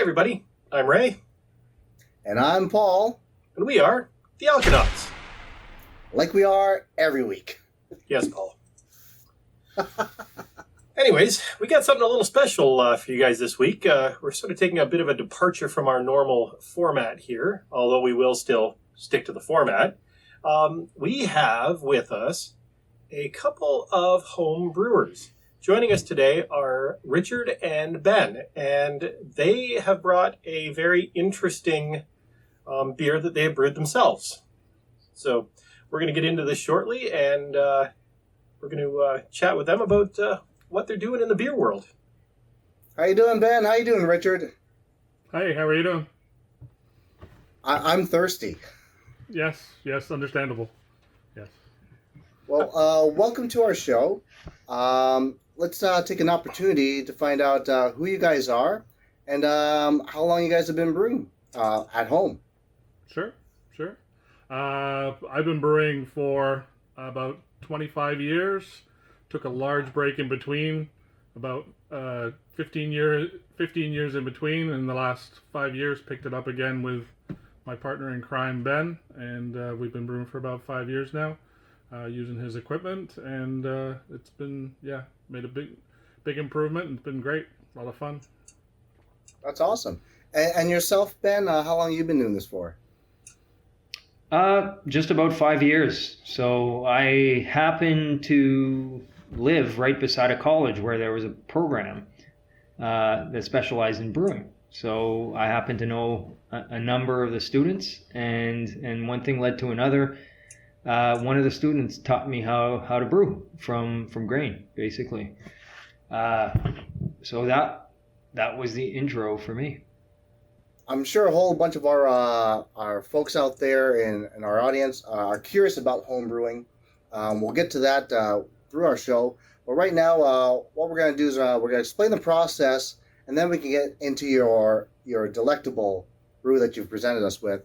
everybody, I'm Ray. And I'm Paul. And we are the Alconauts. Like we are every week. Yes, Paul. Anyways, we got something a little special for you guys this week. We're sort of taking a bit of a departure from our normal format here, although we will still stick to the format. We have with us a couple of home brewers. Joining us today are Richard and Ben, and they have brought a very interesting beer that they have brewed themselves. So we're going to get into this shortly, and we're going to chat with them about what they're doing in the beer world. How you doing, Ben? How you doing, Richard? Hey, how are you doing? I'm thirsty. Yes, understandable. Yes. Well, welcome to our show. Let's take an opportunity to find out who you guys are and how long you guys have been brewing at home. Sure. I've been brewing for about 25 years. Took a large break in between, about 15 years in between, and the last 5 years picked it up again with my partner in crime, Ben, and we've been brewing for about 5 years now, using his equipment, and it's been, made a big improvement, and it's been great, a lot of fun. That's awesome. And yourself, Ben, how long have you been doing this for? Just about 5 years. So I happen to live right beside a college where there was a program that specialized in brewing. So I happen to know a number of the students, and one thing led to another. One of the students taught me how to brew from grain, basically. So that was the intro for me. I'm sure a whole bunch of our folks out there in our audience are curious about home brewing. We'll get to that through our show. But right now, what we're going to do is we're going to explain the process, and then we can get into your delectable brew that you've presented us with.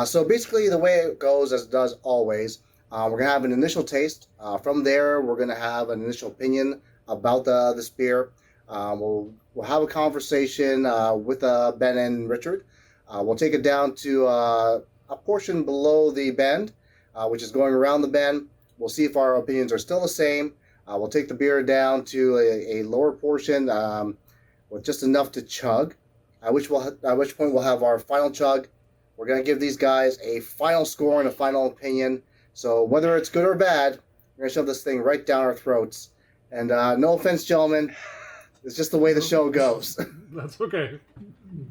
So basically, the way it goes, as it does always, we're going to have an initial taste. From there, we're going to have an initial opinion about this beer. We'll have a conversation with Ben and Richard. We'll take it down to a portion below the bend, which is going around the bend. We'll see if our opinions are still the same. We'll take the beer down to a lower portion with just enough to chug, at which point we'll have our final chug. We're going to give these guys a final score and a final opinion. So whether it's good or bad, we're going to shove this thing right down our throats. And no offense, gentlemen. It's just the way the show goes. That's okay.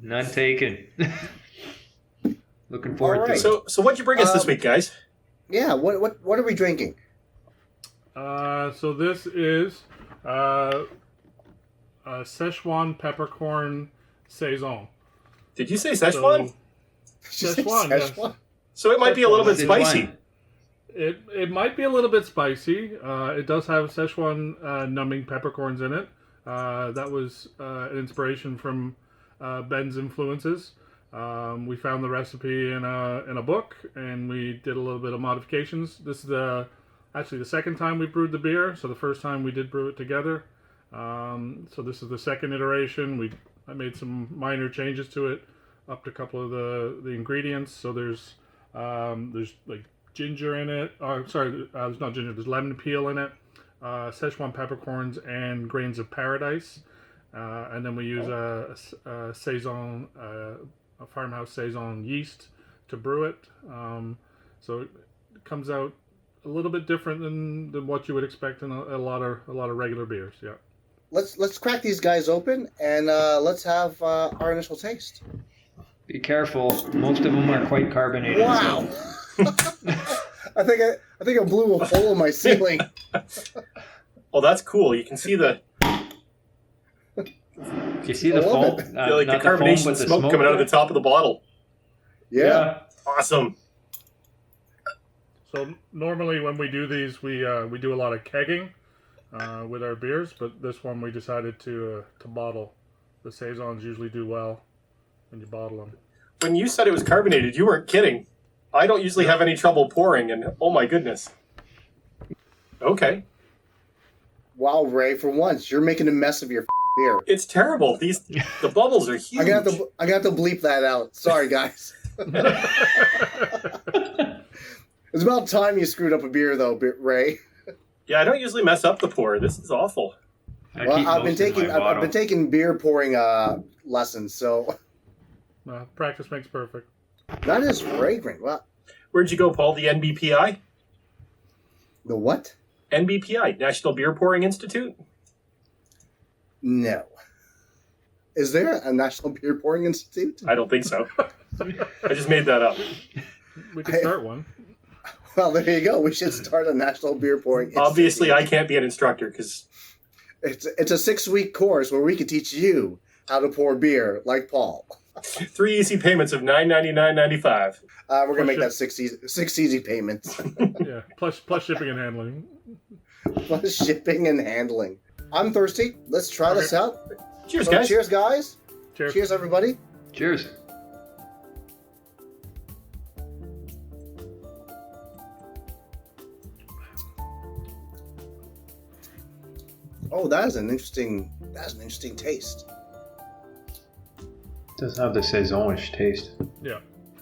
None taken. Looking forward to it. So what'd you bring us this week, guys? Yeah, what are we drinking? So this is a Szechuan Peppercorn Saison. Did you say Szechuan? Szechuan, yes. So it might be a little bit spicy. It might be a little bit spicy. It does have Szechuan numbing peppercorns in it. That was an inspiration from Ben's influences. We found the recipe in a book, and we did a little bit of modifications. This is actually the second time we brewed the beer. So the first time we did brew it together. So this is the second iteration. I made some minor changes to it, upped a couple of the ingredients. So there's like ginger in it. There's not ginger. There's lemon peel in it. Szechuan peppercorns and grains of paradise, and then we use a saison, a farmhouse saison yeast to brew it. So it comes out a little bit different than what you would expect in a lot of regular beers. Yeah. Let's crack these guys open and let's have our initial taste. Be careful. Most of them are quite carbonated. Wow. So. I think I blew a hole in my ceiling. Oh, that's cool. You can see the You see the foam? like the carbonation foam, smoke coming out of the top of the bottle. Yeah. Awesome. So normally when we do these, we do a lot of kegging with our beers, but this one we decided to bottle. The saisons usually do well when you bottle them. When you said it was carbonated, you weren't kidding. I don't usually have any trouble pouring, and oh my goodness. Okay. Wow, Ray, for once, you're making a mess of your beer. It's terrible. The bubbles are huge. I'm gonna have to bleep that out. Sorry, guys. It's about time you screwed up a beer, though, Ray. Yeah, I don't usually mess up the pour. This is awful. I've been taking beer pouring lessons, so Practice makes perfect. that is fragrant. Well, Where'd you go, Paul? The NBPI? the what? NBPI, National Beer Pouring Institute? No. Is there a National Beer Pouring Institute? I don't think so. I just made that up. We could start one. Well, there you go. We should start a National Beer Pouring Institute. Obviously, I can't be an instructor because It's a 6-week course where we can teach you how to pour beer like Paul. 3 easy payments of $9.99.95. We're gonna make that six easy payments. Yeah, plus shipping and handling. Plus shipping and handling. I'm thirsty. Let's try this out. Cheers, So, guys. cheers, guys. Cheers. Cheers, everybody. Cheers. Oh, that's an interesting taste. It does have the saison-ish taste. Yeah.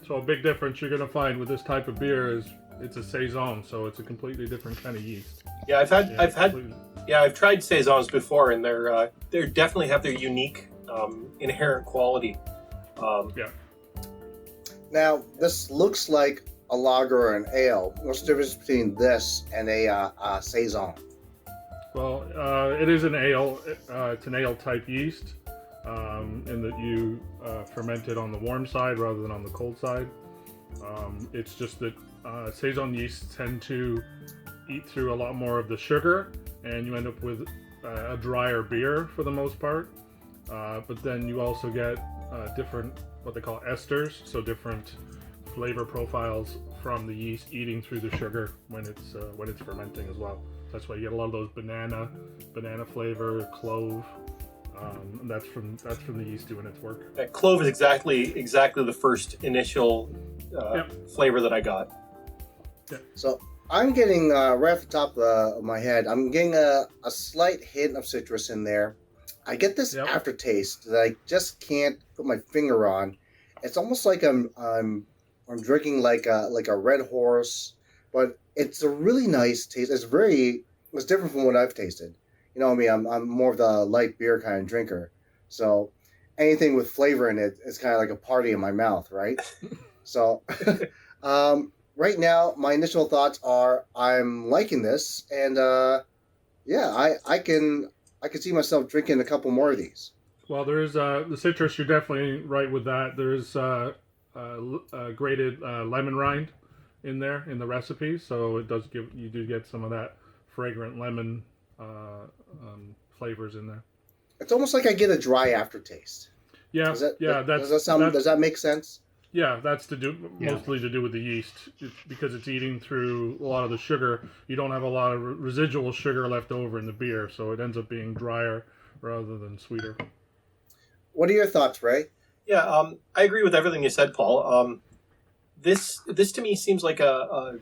So a big difference you're gonna find with this type of beer is it's a saison, so it's a completely different kind of yeast. Yeah, I've tried saisons before, and they definitely have their unique inherent quality. Now, this looks like a lager or an ale. What's the difference between this and a saison? Well, it is an ale. It's an ale type yeast, in that you ferment it on the warm side rather than on the cold side. It's just that saison yeasts tend to eat through a lot more of the sugar, and you end up with a drier beer for the most part. But then you also get different, what they call esters, so different flavor profiles from the yeast eating through the sugar when it's fermenting as well. That's why you get a lot of those banana flavor, clove. That's from the yeast doing its work. That clove is exactly the first initial flavor that I got. So I'm getting right off the top of my head, I'm getting a slight hint of citrus in there. I get this aftertaste that I just can't put my finger on. It's almost like I'm drinking like a Red Horse, but it's a really nice taste. It's different from what I've tasted. You know what I mean? I'm more of the light beer kind of drinker. So anything with flavor in it is kind of like a party in my mouth, right? So right now, my initial thoughts are I'm liking this, and I can see myself drinking a couple more of these. Well, there is the citrus. You're definitely right with that. There's grated lemon rind in there in the recipe, so it does you do get some of that fragrant lemon flavors in there. It's almost like I get a dry aftertaste. Yeah, does that make sense? Yeah, that's mostly to do with the yeast. Because it's eating through a lot of the sugar. You don't have a lot of residual sugar left over in the beer, so it ends up being drier rather than sweeter. What are your thoughts, Ray? Yeah, I agree with everything you said, Paul. This to me seems like a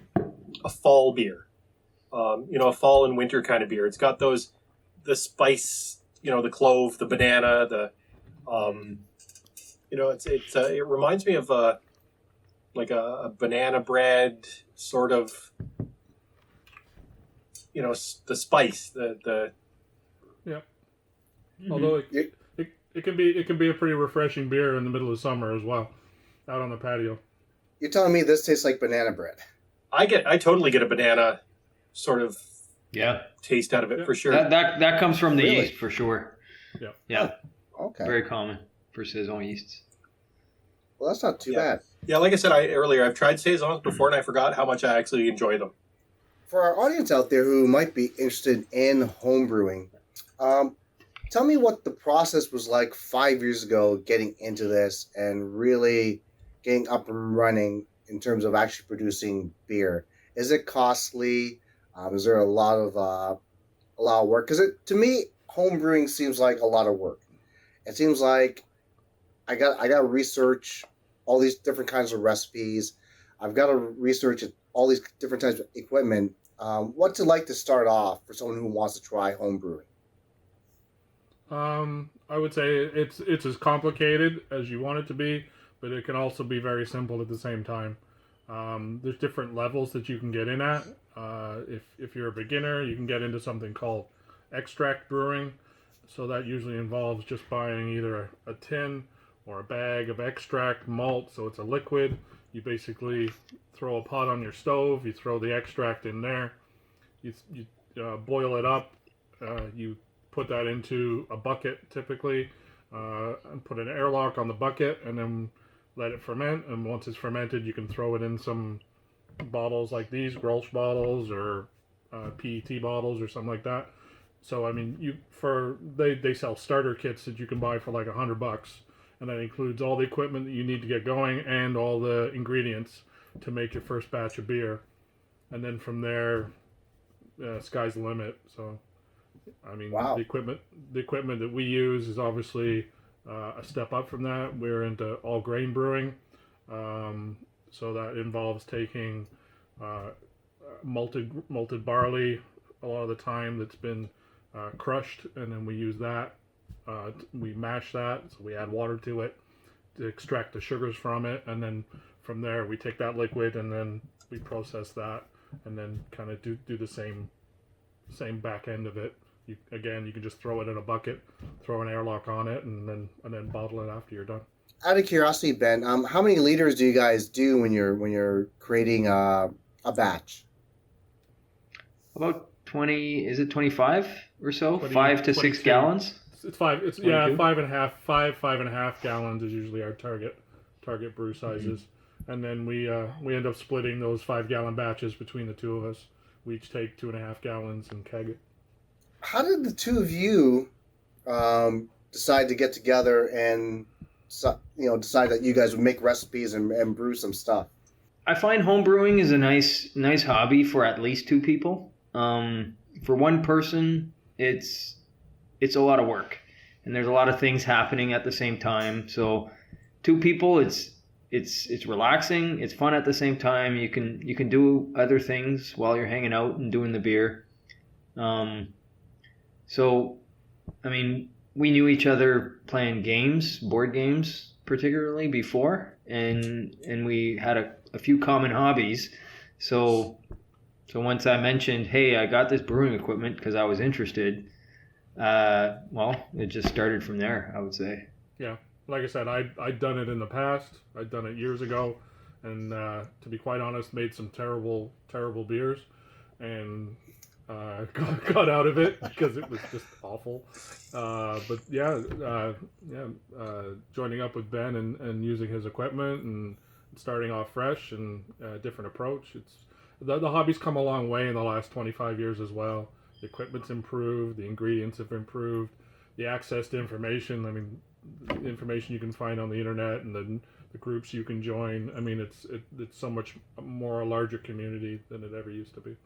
fall beer. A fall and winter kind of beer. It's got the spice, the clove, the banana, it reminds me of like a banana bread sort of, the spice, the yeah. Although it can be a pretty refreshing beer in the middle of summer as well, out on the patio. You're telling me this tastes like banana bread? I totally get a banana sort of taste out of it for sure. That comes from the yeast for sure. Yeah. Oh, okay. Very common for saison yeasts. Well, that's not too bad. Yeah, like I said earlier, I've tried saisons before, and I forgot how much I actually enjoy them. For our audience out there who might be interested in homebrewing, tell me what the process was like 5 years ago getting into this and really getting up and running in terms of actually producing beer. Is it costly? Is there a lot of work? Because to me, homebrewing seems like a lot of work. It seems like I got to research all these different kinds of recipes. I've got to research all these different types of equipment. What's it like to start off for someone who wants to try homebrewing? I would say it's as complicated as you want it to be, but it can also be very simple at the same time. There's different levels that you can get in at. If you're a beginner, you can get into something called extract brewing. So that usually involves just buying either a tin or a bag of extract malt. So it's a liquid. You basically throw a pot on your stove. You throw the extract in there. You boil it up. You put that into a bucket typically, and put an airlock on the bucket, and then let it ferment. And once it's fermented, you can throw it in some bottles like these, Grolsch bottles or PET bottles or something like that. So I mean, they sell starter kits that you can buy for like $100, and that includes all the equipment that you need to get going and all the ingredients to make your first batch of beer. And then from there, sky's the limit. So I mean, Wow. the equipment that we use is obviously a step up from that. We're into all grain brewing, so that involves taking malted barley a lot of the time that's been crushed, and then we use that. We mash that, so we add water to it to extract the sugars from it, and then from there we take that liquid and then we process that, and then kind of do the same back end of it. You can just throw it in a bucket, throw an airlock on it, and then bottle it after you're done. Out of curiosity, Ben, how many liters do you guys do when you're creating a batch? About 20, is it 25 or so? 20, 5 to 6 22. gallons? It's five. It's 22? 5.5 gallons is usually our target brew sizes, and then we end up splitting those 5-gallon batches between the two of us. We each take 2.5 gallons and keg it. How did the two of you decide to get together and decide that you guys would make recipes and brew some stuff? I find home brewing is a nice hobby for at least two people. For one person, it's a lot of work, and there's a lot of things happening at the same time. So, two people, it's relaxing, it's fun at the same time. You can do other things while you're hanging out and doing the beer. So, I mean, we knew each other playing games, board games particularly before, and we had a few common hobbies. So once I mentioned, hey, I got this brewing equipment because I was interested, well, it just started from there, I would say. Yeah, like I said, I'd done it in the past. I'd done it years ago, and to be quite honest, made some terrible beers, and got out of it because it was just awful. But joining up with Ben and using his equipment and starting off fresh and different approach. It's the hobby's come a long way in the last 25 years as well. The equipment's improved, the ingredients have improved, the access to information. I mean, the information you can find on the internet and the groups you can join. I mean, it's so much more a larger community than it ever used to be.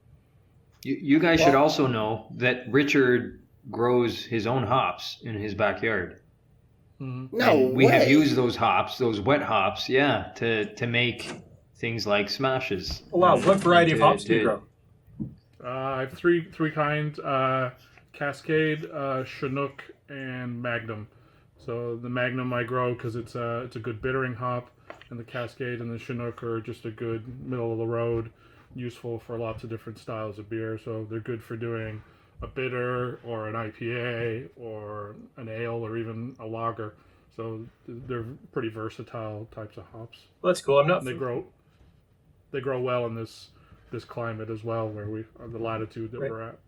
You guys should also know that Richard grows his own hops in his backyard. Mm-hmm. No and we way. have used those hops, those wet hops, to make things like smashes. Oh, wow. What variety of hops do you grow? I have three kinds: Cascade, Chinook, and Magnum. So the Magnum I grow because it's a good bittering hop, and the Cascade and the Chinook are just a good middle of the road, useful for lots of different styles of beer. So they're good for doing a bitter or an IPA or an ale or even a lager. So they're pretty versatile types of hops. Well, that's cool. And they grow well in this climate as well, where we are the latitude that we're at.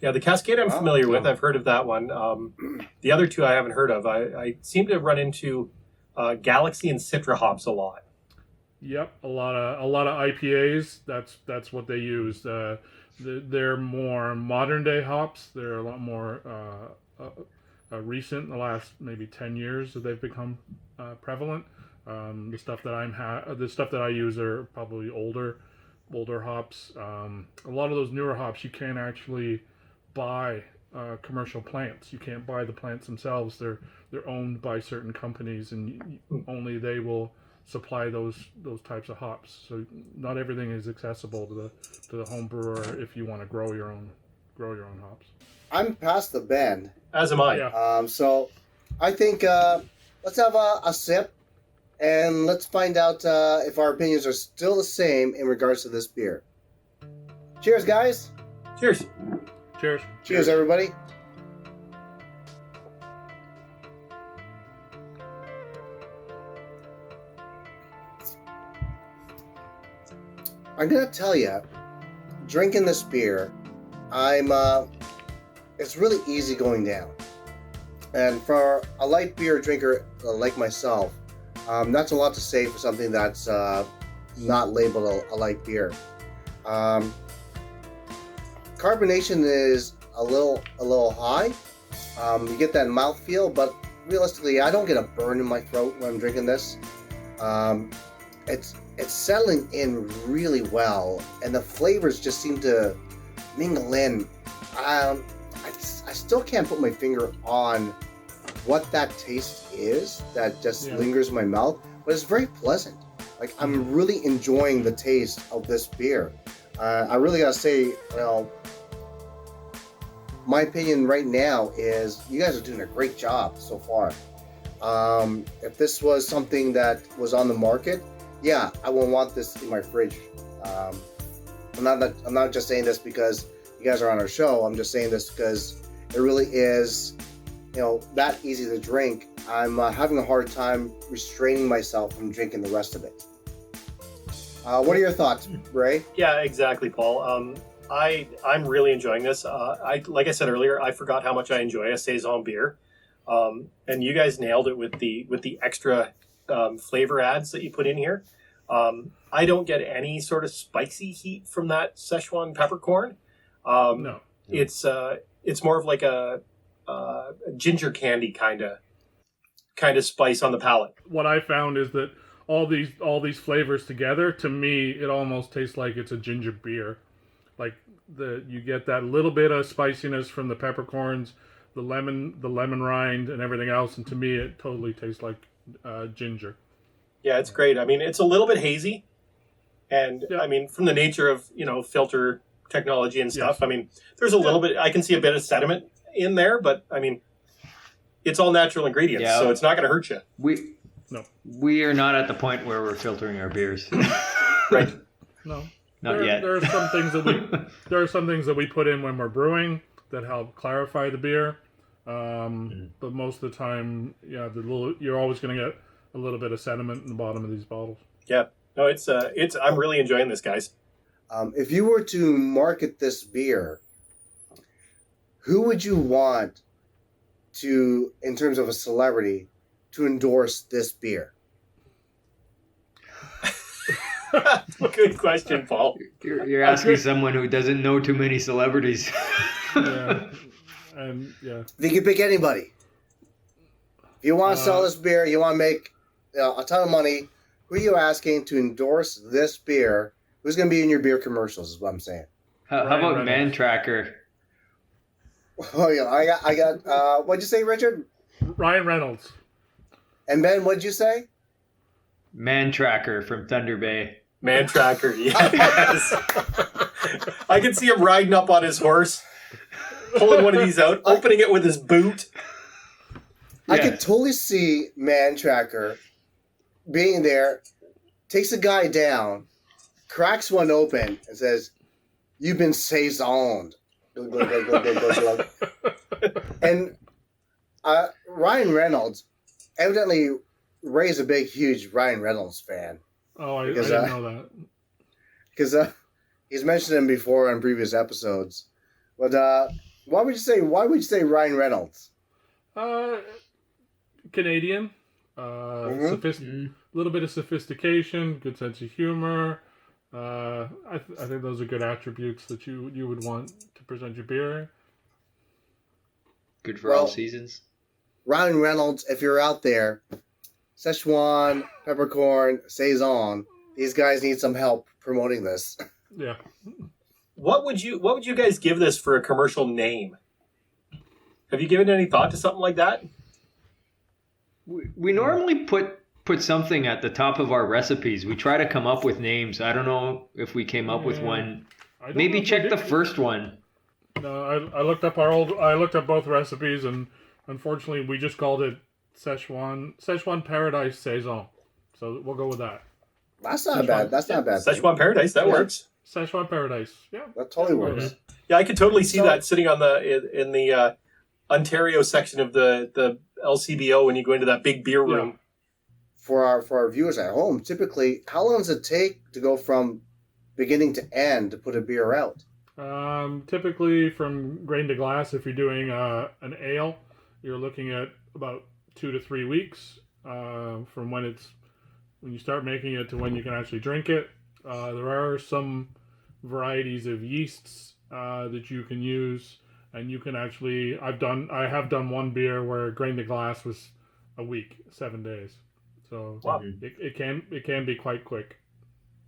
Yeah, the Cascade I'm familiar with. I've heard of that one. The other two I haven't heard of. I seem to run into Galaxy and Citra hops a lot. Yep, a lot of IPAs. That's what they use. They're more modern day hops. They're a lot more recent. In the last maybe 10 years that they've become prevalent. The stuff that I use are probably older hops. A lot of those newer hops you can't actually buy commercial plants. You can't buy the plants themselves. They're owned by certain companies, and only they will supply those types of hops. So not everything is accessible to the home brewer if you want to grow your grow your own hops. I'm past the bend. As am I. Yeah. So I think let's have a sip, and let's find out if our opinions are still the same in regards to this beer. Cheers, guys. Cheers. Cheers. Cheers, everybody. I'm gonna tell you, drinking this beer, it's really easy going down. And for a light beer drinker like myself, that's a lot to say for something that's not labeled a light beer. Carbonation is a little high. You get that mouthfeel, but realistically, I don't get a burn in my throat when I'm drinking this. It's settling in really well, and the flavors just seem to mingle in. I still can't put my finger on what that taste is that just lingers in my mouth, but it's very pleasant. Like, I'm really enjoying the taste of this beer. I really gotta say, my opinion right now is you guys are doing a great job so far. If this was something that was on the market, yeah, I will want this in my fridge. I'm not just saying this because you guys are on our show. I'm just saying this because it really is, that easy to drink. I'm having a hard time restraining myself from drinking the rest of it. What are your thoughts, Ray? Yeah, exactly, Paul. I'm really enjoying this. Like I said earlier, I forgot how much I enjoy a Saison beer, and you guys nailed it with the extra flavor adds that you put in here. I don't get any sort of spicy heat from that Szechuan peppercorn. No. It's more of like a ginger candy kind of spice on the palate. What I found is that all these flavors together, to me, it almost tastes like it's a ginger beer. Like you get that little bit of spiciness from the peppercorns, the lemon rind, and everything else, and to me, it totally tastes like ginger. Yeah, it's great. I mean, it's a little bit hazy, and I mean, from the nature of filter technology and stuff. Yes. I mean, there's a little bit. I can see a bit of sediment in there, but I mean, it's all natural ingredients, so it's not going to hurt you. We are not at the point where we're filtering our beers. Right. No. Not yet. There are some things that we put in when we're brewing that help clarify the beer. But most of the time, you're always going to get a little bit of sediment in the bottom of these bottles. Yeah. No, it's I'm really enjoying this, guys. If you were to market this beer, who would you want to, in terms of a celebrity, to endorse this beer? Good question, Paul. You're asking someone who doesn't know too many celebrities. Yeah. And yeah. You can pick anybody. If you want to sell this beer, you want to make a ton of money, who are you asking to endorse this beer? Who's going to be in your beer commercials is what I'm saying. How about Man Tracker? Oh, yeah. I got what'd you say, Richard? Ryan Reynolds. And Ben, what'd you say? Man Tracker from Thunder Bay. Man Tracker, yes. I can see him riding up on his horse, pulling one of these out, opening it with his boot. I could totally see Man Tracker being there, takes a guy down, cracks one open, and says, "You've been saisoned." And Ryan Reynolds, evidently, Ray's a big, huge Ryan Reynolds fan. Oh, I didn't know that. Because he's mentioned him before on previous episodes. But why would you say Ryan Reynolds? Canadian. Little bit of sophistication, good sense of humor. I think those are good attributes that you would want to present your beer. Good for all seasons. Ryan Reynolds, if you're out there, Szechuan Peppercorn Saison, these guys need some help promoting this. Yeah. What would you guys give this for a commercial name? Have you given any thought to something like that? We normally put something at the top of our recipes. We try to come up with names. I don't know if we came up with one. Maybe check the first one. No, I looked up I looked up both recipes, and unfortunately, we just called it Szechuan Paradise Saison. So we'll go with that. That's not bad. That's not bad. Szechuan Paradise, that works. Szechuan Paradise, yeah. That totally We'll go with works. that. Yeah, I could totally see that sitting on in the Ontario section of the LCBO when you go into that big beer room. For our viewers at home, typically, how long does it take to go from beginning to end to put a beer out? Typically, from grain to glass, if you're doing an ale, you're looking at about 2 to 3 weeks from when you start making it to when you can actually drink it. There are some varieties of yeasts that you can use, and you can actually. I have done one beer where grain to glass was a week, 7 days. So wow. it can be quite quick.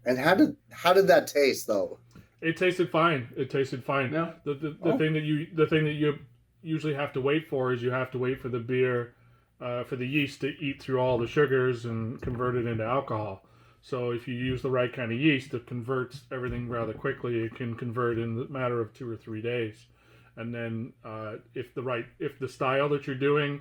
And how did that taste though? It tasted fine. Yeah. The thing that you usually have to wait for is you have to wait for the beer, for the yeast to eat through all the sugars and convert it into alcohol. So if you use the right kind of yeast, it converts everything rather quickly. It can convert in the matter of 2 or 3 days. And then if the style that you're doing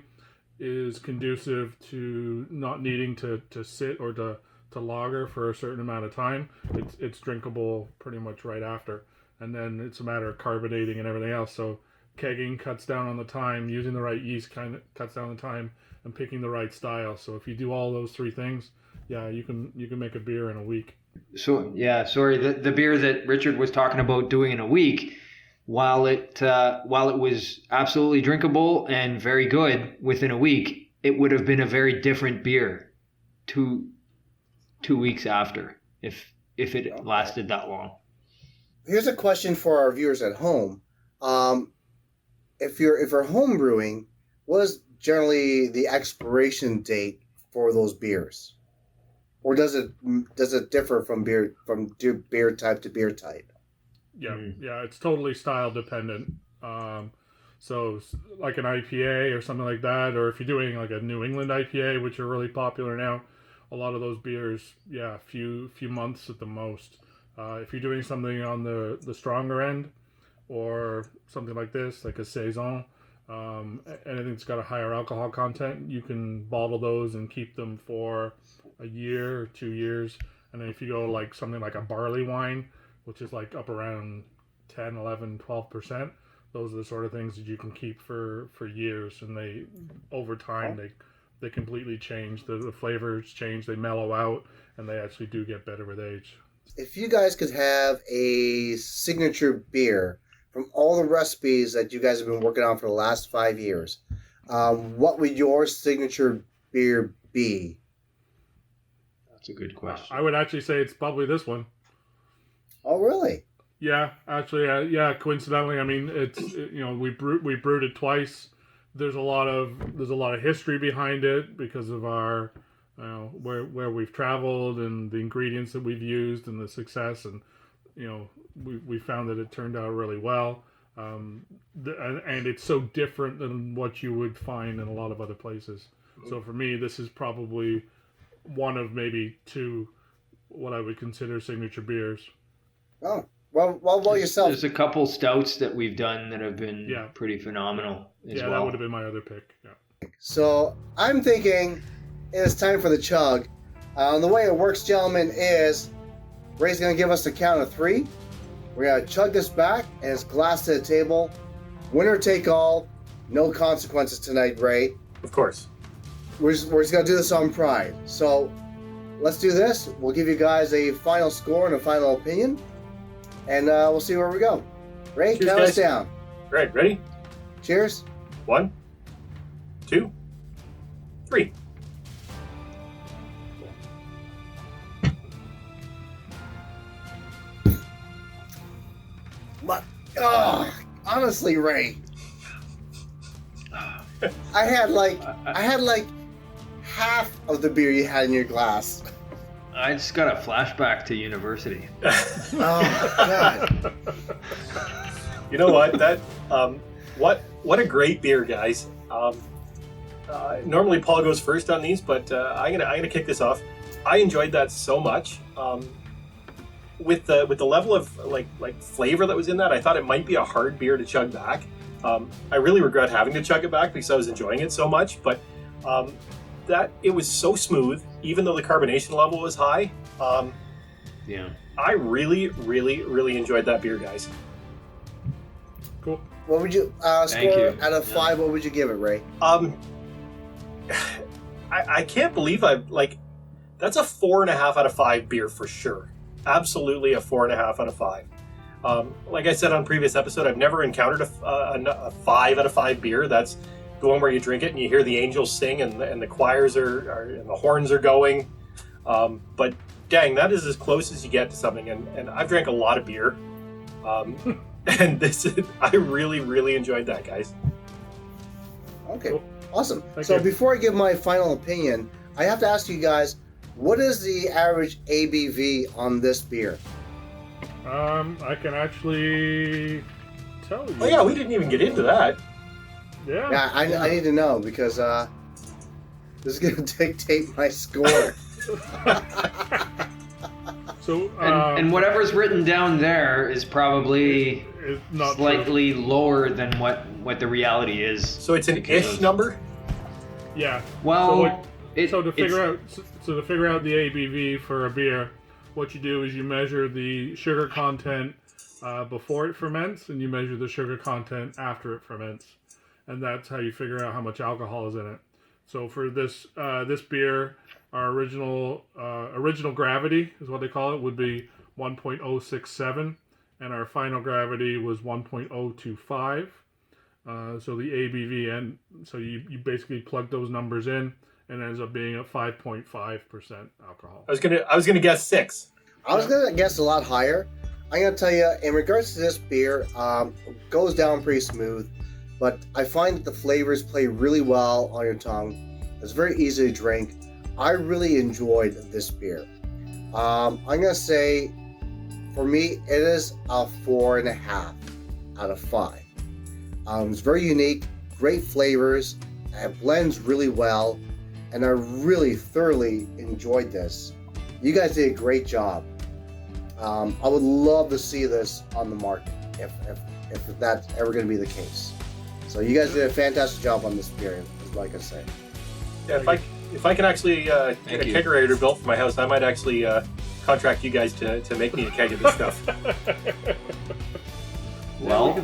is conducive to not needing to sit or to lager for a certain amount of time, it's drinkable pretty much right after. And then it's a matter of carbonating and everything else. So kegging cuts down on the time, using the right yeast kind of cuts down the time, and picking the right style. So if you do all those 3 things, yeah, you can make a beer in a week. So yeah, sorry, the beer that Richard was talking about doing in a week, while it was absolutely drinkable and very good within a week, it would have been a very different beer 2 weeks after if it lasted that long. Here's a question for our viewers at home. If you're home brewing, what is generally the expiration date for those beers? Or does it differ from beer type to beer type? Yeah, yeah, it's totally style dependent. So like an IPA or something like that, or if you're doing like a New England IPA, which are really popular now, a lot of those beers, yeah, a few months at the most. If you're doing something on the stronger end, or something like this, like a Saison, anything that's got a higher alcohol content, you can bottle those and keep them for a year or 2 years. And then if you go like something like a barley wine, which is like up around 10, 11, 12%, those are the sort of things that you can keep for years. And they, over time, they completely change. The flavors change, they mellow out, and they actually do get better with age. If you guys could have a signature beer from all the recipes that you guys have been working on for the last 5 years, what would your signature beer be? That's a good question. I would actually say it's probably this one. Oh, really? Yeah, actually, yeah. Coincidentally, I mean, we brewed it twice. There's a lot of history behind it because of our, where we've traveled and the ingredients that we've used and the success, and we found that it turned out really well. And it's so different than what you would find in a lot of other places. So for me, this is probably one of maybe 2 what I would consider signature beers. Oh, well, yourself. There's a couple stouts that we've done that have been pretty phenomenal as well. That would have been my other pick. Yeah. So I'm thinking it's time for the chug. The way it works, gentlemen, is Ray's going to give us a count of 3. We're going to chug this back, and it's glass to the table. Winner take all. No consequences tonight, Ray. Of course. We're just going to do this on pride. So let's do this. We'll give you guys a final score and a final opinion, and we'll see where we go. Ray, Cheers, count guys. us down. Right, ready? Cheers. 1, 2, 3. But, honestly, Ray, I had like half of the beer you had in your glass. I just got a flashback to university. Oh God! You know what? That what a great beer, guys. Normally Paul goes first on these, but I'm gonna kick this off. I enjoyed that so much. with the level of like flavor that was in that, I thought it might be a hard beer to chug back. I really regret having to chug it back because I was enjoying it so much, but that it was so smooth, even though the carbonation level was high. Yeah. I really, really, really enjoyed that beer, guys. Cool. What would you score you. out of 5? What would you give it, Ray? I can't believe that's a 4.5 out of 5 beer for sure. Absolutely a 4.5 out of 5. Like I said on previous episode, I've never encountered a 5 out of 5 beer. That's the one where you drink it and you hear the angels sing and the choirs are and the horns are going. But dang, that is as close as you get to something. And I've drank a lot of beer. And I really, really enjoyed that, guys. Okay, Cool. awesome. Thank So you. before I give my final opinion, I have to ask you guys, what is the average ABV on this beer? I can actually tell you. Oh yeah, we didn't even get into that. Yeah. Yeah, I need to know because this is going to dictate my score. So, And whatever's written down there is probably it's not slightly lower than what the reality is. So it's an Because- ish number. Yeah. Well, So to figure out the ABV for a beer, what you do is you measure the sugar content before it ferments, and you measure the sugar content after it ferments, and that's how you figure out how much alcohol is in it. So for this beer, our original gravity is what they call it, would be 1.067, and our final gravity was 1.025. So the ABV, and so you basically plug those numbers in, and it ends up being at 5.5% alcohol. I was gonna guess 6. I was going to guess a lot higher. I'm going to tell you, in regards to this beer, it goes down pretty smooth, but I find that the flavors play really well on your tongue. It's very easy to drink. I really enjoyed this beer. I'm going to say, for me, it is a 4.5 out of 5. It's very unique, great flavors, it blends really well, and I really thoroughly enjoyed this. You guys did a great job. I would love to see this on the market if that's ever going to be the case. So you guys did a fantastic job on this beer, is what I can say. Yeah, if I can actually get a Thank you. kegerator built for my house, I might actually contract you guys to make me a keg of this stuff. Well, we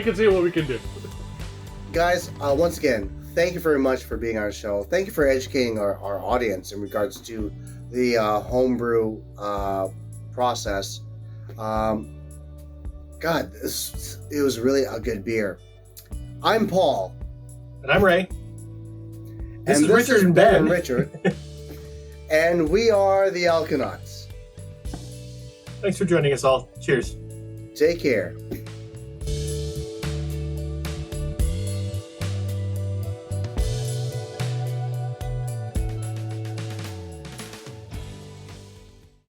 can see what we can do. Guys, once again, thank you very much for being on our show. Thank you for educating our audience in regards to the homebrew process. God, it was really a good beer. I'm Paul. And I'm Ray. This And is Richard and Ben Ben. and Richard. And we are the Alconauts. Thanks for joining us all. Cheers. Take care.